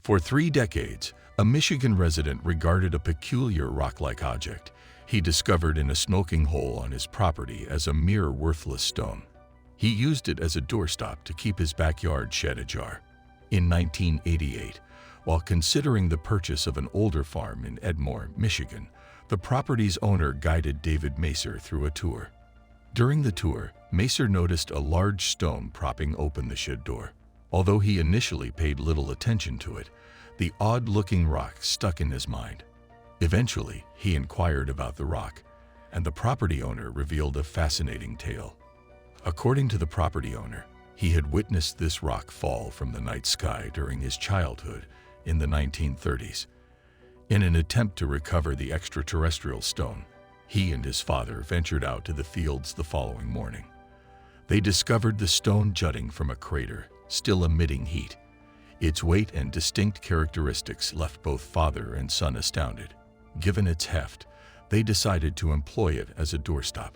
For 3 decades, a Michigan resident regarded a peculiar rock-like object he discovered in a smoking hole on his property as a mere worthless stone. He used it as a doorstop to keep his backyard shed ajar. In 1988, while considering the purchase of an older farm in Edmore, Michigan, the property's owner guided David Macer through a tour. During the tour, Macer noticed a large stone propping open the shed door. Although he initially paid little attention to it, the odd-looking rock stuck in his mind. Eventually, he inquired about the rock, and the property owner revealed a fascinating tale. According to the property owner, he had witnessed this rock fall from the night sky during his childhood in the 1930s. In an attempt to recover the extraterrestrial stone, he and his father ventured out to the fields the following morning. They discovered the stone jutting from a crater, still emitting heat. Its weight and distinct characteristics left both father and son astounded. Given its heft, they decided to employ it as a doorstop.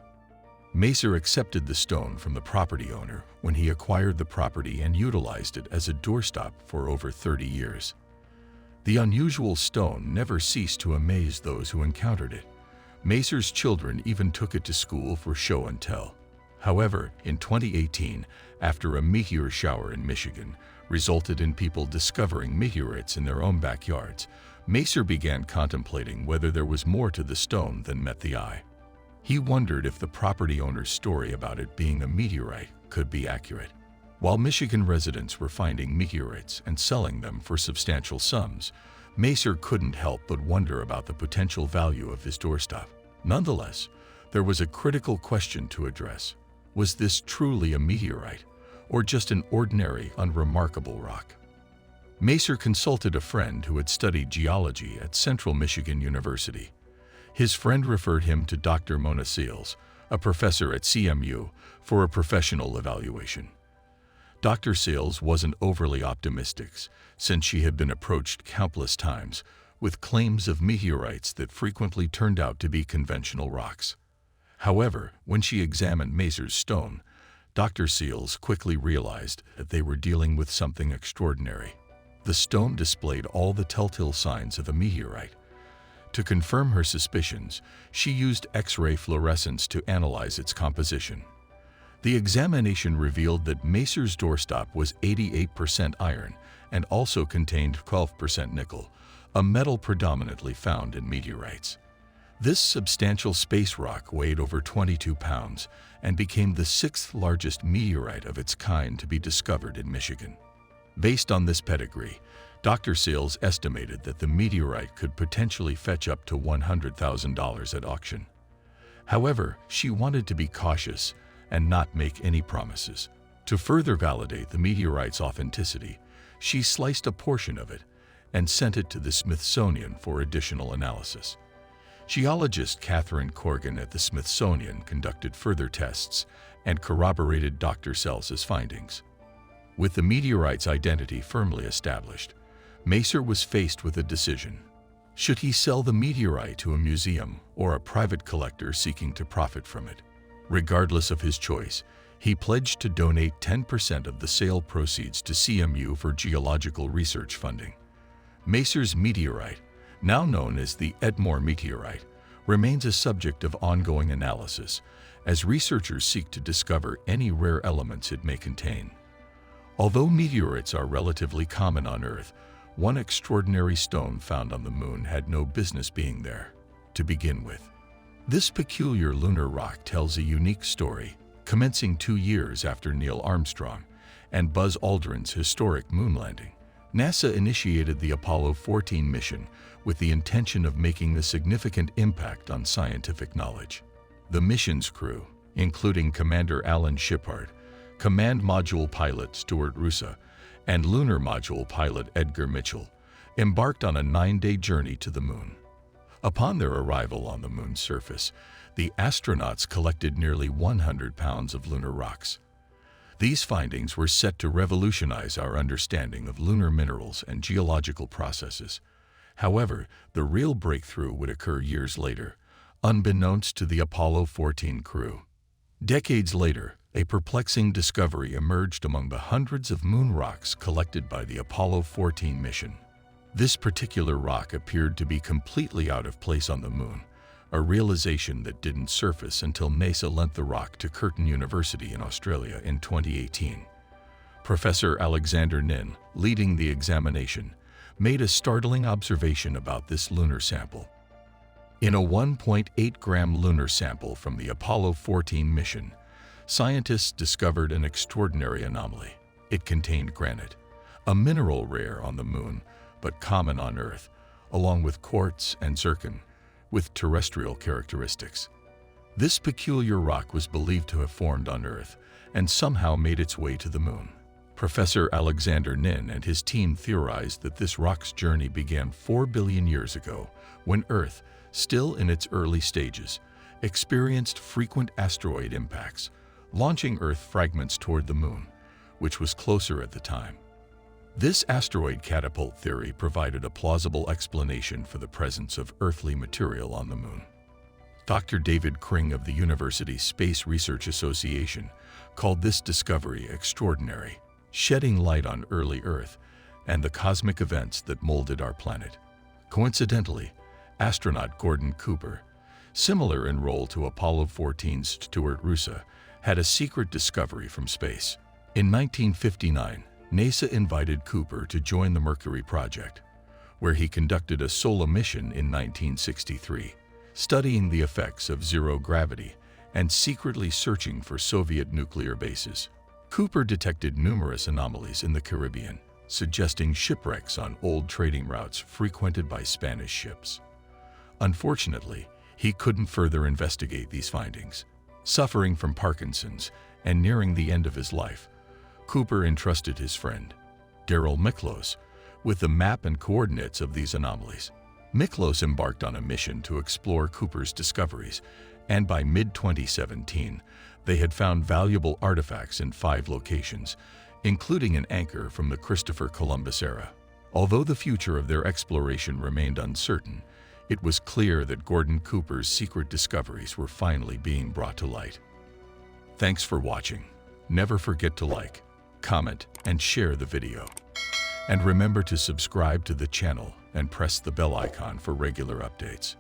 Macer accepted the stone from the property owner when he acquired the property and utilized it as a doorstop for over 30 years. The unusual stone never ceased to amaze those who encountered it. Macer's children even took it to school for show and tell. However, in 2018, after a meteor shower in Michigan resulted in people discovering meteorites in their own backyards, Macer began contemplating whether there was more to the stone than met the eye. He wondered if the property owner's story about it being a meteorite could be accurate. While Michigan residents were finding meteorites and selling them for substantial sums, Macer couldn't help but wonder about the potential value of his doorstop. Nonetheless, there was a critical question to address. Was this truly a meteorite, or just an ordinary, unremarkable rock? Macer consulted a friend who had studied geology at Central Michigan University. His friend referred him to Dr. Mona Seals, a professor at CMU, for a professional evaluation. Dr. Seals wasn't overly optimistic, since she had been approached countless times with claims of meteorites that frequently turned out to be conventional rocks. However, when she examined Macer's stone, Dr. Seals quickly realized that they were dealing with something extraordinary. The stone displayed all the telltale signs of a meteorite. To confirm her suspicions, she used X-ray fluorescence to analyze its composition. The examination revealed that Macer's doorstop was 88% iron and also contained 12% nickel, a metal predominantly found in meteorites. This substantial space rock weighed over 22 pounds and became the 6th largest meteorite of its kind to be discovered in Michigan. Based on this pedigree, Dr. Seals estimated that the meteorite could potentially fetch up to $100,000 at auction. However, she wanted to be cautious and not make any promises. To further validate the meteorite's authenticity, she sliced a portion of it and sent it to the Smithsonian for additional analysis. Geologist Catherine Corrigan at the Smithsonian conducted further tests and corroborated Dr. Seals' findings. With the meteorite's identity firmly established, Macer was faced with a decision. Should he sell the meteorite to a museum or a private collector seeking to profit from it? Regardless of his choice, he pledged to donate 10% of the sale proceeds to CMU for geological research funding. Macer's meteorite, now known as the Edmore meteorite, remains a subject of ongoing analysis as researchers seek to discover any rare elements it may contain. Although meteorites are relatively common on Earth, one extraordinary stone found on the Moon had no business being there to begin with. This peculiar lunar rock tells a unique story, commencing 2 years after Neil Armstrong and Buzz Aldrin's historic moon landing. NASA initiated the Apollo 14 mission with the intention of making a significant impact on scientific knowledge. The mission's crew, including Commander Alan Shepard, Command Module Pilot Stuart Roosa, and Lunar Module Pilot Edgar Mitchell, embarked on a 9-day journey to the Moon. Upon their arrival on the Moon's surface, the astronauts collected nearly 100 pounds of lunar rocks. These findings were set to revolutionize our understanding of lunar minerals and geological processes. However, the real breakthrough would occur years later, unbeknownst to the Apollo 14 crew. Decades later, a perplexing discovery emerged among the hundreds of moon rocks collected by the Apollo 14 mission. This particular rock appeared to be completely out of place on the Moon, a realization that didn't surface until NASA lent the rock to Curtin University in Australia in 2018. Professor Alexander Nin, leading the examination, made a startling observation about this lunar sample. In a 1.8-gram lunar sample from the Apollo 14 mission, scientists discovered an extraordinary anomaly. It contained granite, a mineral rare on the Moon, but common on Earth, along with quartz and zircon, with terrestrial characteristics. This peculiar rock was believed to have formed on Earth and somehow made its way to the Moon. Professor Alexander Nin and his team theorized that this rock's journey began 4 billion years ago, when Earth, still in its early stages, experienced frequent asteroid impacts, launching Earth fragments toward the Moon, which was closer at the time. This asteroid catapult theory provided a plausible explanation for the presence of earthly material on the Moon. Dr. David Kring of the University Space Research Association called this discovery extraordinary, shedding light on early Earth and the cosmic events that molded our planet. Coincidentally, astronaut Gordon Cooper, similar in role to Apollo 14's Stuart Roosa, had a secret discovery from space. In 1959, NASA invited Cooper to join the Mercury project, where he conducted a solo mission in 1963, studying the effects of zero gravity and secretly searching for Soviet nuclear bases. Cooper detected numerous anomalies in the Caribbean, suggesting shipwrecks on old trading routes frequented by Spanish ships. Unfortunately, he couldn't further investigate these findings. Suffering from Parkinson's and nearing the end of his life, Cooper entrusted his friend, Darrell Miklos, with the map and coordinates of these anomalies. Miklos embarked on a mission to explore Cooper's discoveries, and by mid-2017, they had found valuable artifacts in 5 locations, including an anchor from the Christopher Columbus era. Although the future of their exploration remained uncertain, it was clear that Gordon Cooper's secret discoveries were finally being brought to light. Thanks for watching. Never forget to like, comment, and share the video. And remember to subscribe to the channel and press the bell icon for regular updates.